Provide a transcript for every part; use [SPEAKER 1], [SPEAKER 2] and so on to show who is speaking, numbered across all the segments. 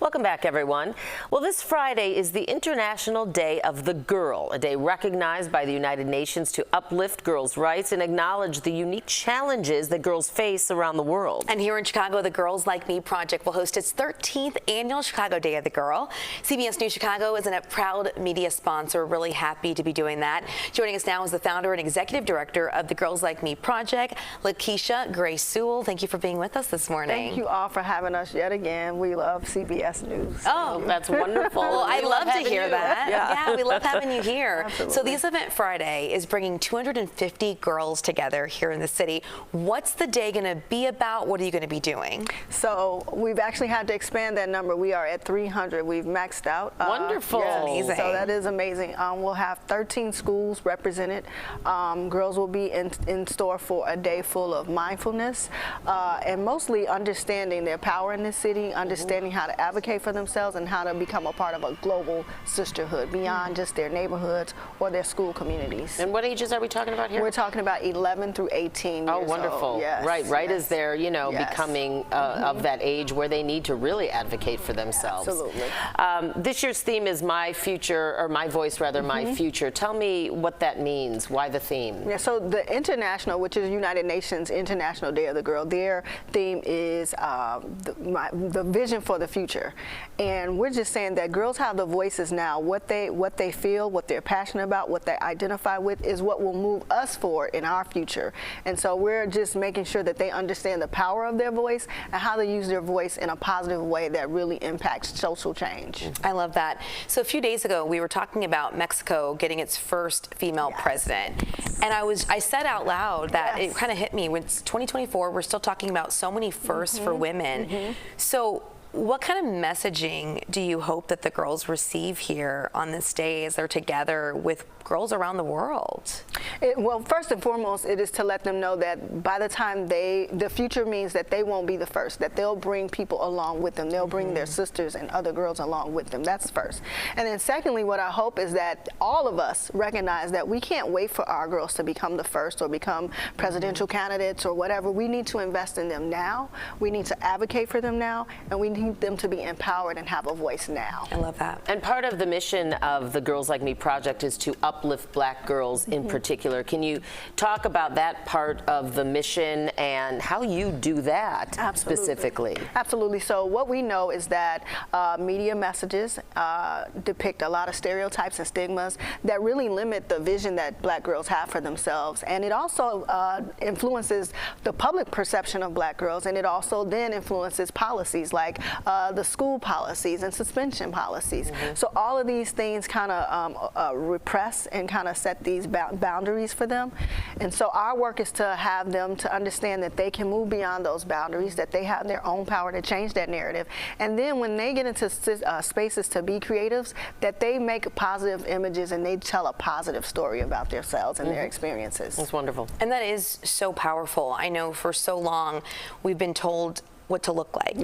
[SPEAKER 1] Welcome back, everyone. Well, this Friday is the International Day of the Girl, a day recognized by the United Nations to uplift girls' rights and acknowledge the unique challenges that girls face around the world.
[SPEAKER 2] And here in Chicago, the Girls Like Me Project will host its 13th annual Chicago Day of the Girl. CBS News Chicago is a proud media sponsor. We're really happy to be doing that. Joining us now is the founder and executive director of the Girls Like Me Project, Lakeisha Grace Sewell. Thank you for being with us this morning.
[SPEAKER 3] Thank you all for having us yet again. We love CBS News.
[SPEAKER 1] Oh, that's wonderful.
[SPEAKER 2] Well, I love to hear that.
[SPEAKER 1] Yeah,
[SPEAKER 2] we love having you here.
[SPEAKER 3] Absolutely.
[SPEAKER 2] So this event Friday is bringing 250 girls together here in the city. What's the day going to be about? What are you going to be doing?
[SPEAKER 3] So we've actually had to expand that number. We are at 300. We've maxed out.
[SPEAKER 1] Wonderful.
[SPEAKER 3] Yes,
[SPEAKER 2] Amazing.
[SPEAKER 3] So that is amazing. We'll have 13 schools represented. Girls will be in store for a day full of mindfulness and mostly understanding their power in this city, understanding how to advocate for themselves and how to become a part of a global sisterhood beyond just their neighborhoods or their school communities.
[SPEAKER 1] And what ages are we talking about here?
[SPEAKER 3] We're talking about 11 through 18
[SPEAKER 1] Oh,
[SPEAKER 3] years
[SPEAKER 1] wonderful.
[SPEAKER 3] old. Yes,
[SPEAKER 1] Right
[SPEAKER 3] yes.
[SPEAKER 1] as they're,
[SPEAKER 3] Yes.
[SPEAKER 1] becoming of that age where they need to really advocate for themselves.
[SPEAKER 3] Absolutely.
[SPEAKER 1] This year's theme is My Future, or My Voice rather, My Future. Tell me what that means. Why the theme?
[SPEAKER 3] Yeah, so the international, which is United Nations International Day of the Girl, their theme is the vision for the future. And we're just saying that girls have the voices now. What they feel, what they're passionate about, what they identify with is what will move us forward in our future. And so we're just making sure that they understand the power of their voice and how to use their voice in a positive way that really impacts social change.
[SPEAKER 2] I love that. So a few days ago, we were talking about Mexico getting its first female president. And I said out loud that it kind of hit me. When it's 2024, we're still talking about so many firsts for women. So what kind of messaging do you hope that the girls receive here on this day as they're together with girls around the world?
[SPEAKER 3] Well, first and foremost, it is to let them know that by the time the future means that they won't be the first, that they'll bring people along with them. They'll bring their sisters and other girls along with them. That's first. And then secondly, what I hope is that all of us recognize that we can't wait for our girls to become the first or become presidential candidates or whatever. We need to invest in them now. We need to advocate for them now, and we need them to be empowered and have a voice now.
[SPEAKER 2] I love that.
[SPEAKER 1] And part of the mission of the Girls Like Me Project is to uplift black girls in particular. Can you talk about that part of the mission and how you do that specifically?
[SPEAKER 3] Absolutely. So what we know is that media messages depict a lot of stereotypes and stigmas that really limit the vision that black girls have for themselves. And it also influences the public perception of black girls, and it also then influences policies like the school policies and suspension policies. So all of these things kind of repress and kind of set these boundaries for them. And so our work is to have them to understand that they can move beyond those boundaries, that they have their own power to change that narrative. And then when they get into spaces to be creatives, that they make positive images and they tell a positive story about themselves and their experiences.
[SPEAKER 1] That's wonderful.
[SPEAKER 2] And that is so powerful. I know for so long we've been told what to look like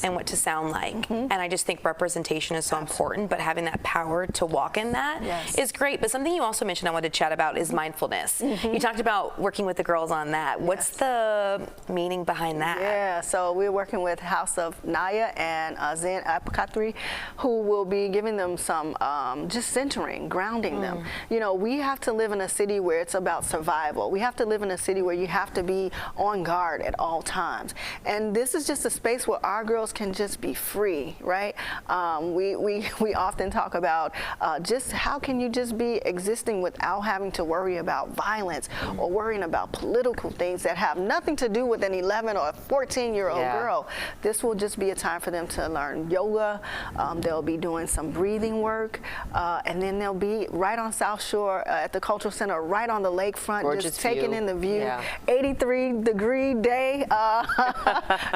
[SPEAKER 2] and what to sound like. And I just think representation is so important, but having that power to walk in that is great. But something you also mentioned I wanted to chat about is mindfulness. You talked about working with the girls on that. What's the meaning behind that?
[SPEAKER 3] Yeah, so we're working with House of Naya and Zen Apokatri, who will be giving them some just centering, grounding them. You know, we have to live in a city where it's about survival. We have to live in a city where you have to be on guard at all times. And this is just a space where our girls can just be free, right? We often talk about just how can you just be existing without having to worry about violence or worrying about political things that have nothing to do with an 11 or 14-year-old girl. This will just be a time for them to learn yoga. They'll be doing some breathing work, and then they'll be right on South Shore at the Cultural Center, right on the lakefront, just taking in the view. 83-degree day.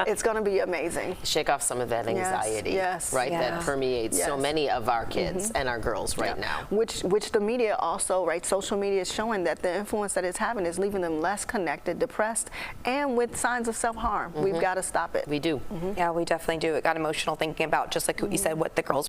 [SPEAKER 3] It's going to be amazing.
[SPEAKER 1] Shake off some of that anxiety, right? That permeates so many of our kids and our girls right now.
[SPEAKER 3] Which the media also, right? Social media is showing that the influence that it's having is leaving them less connected, depressed, and with signs of self-harm. We've got to stop it.
[SPEAKER 1] We do.
[SPEAKER 2] Yeah, we definitely do. It got emotional thinking about, just like what you said, what the girls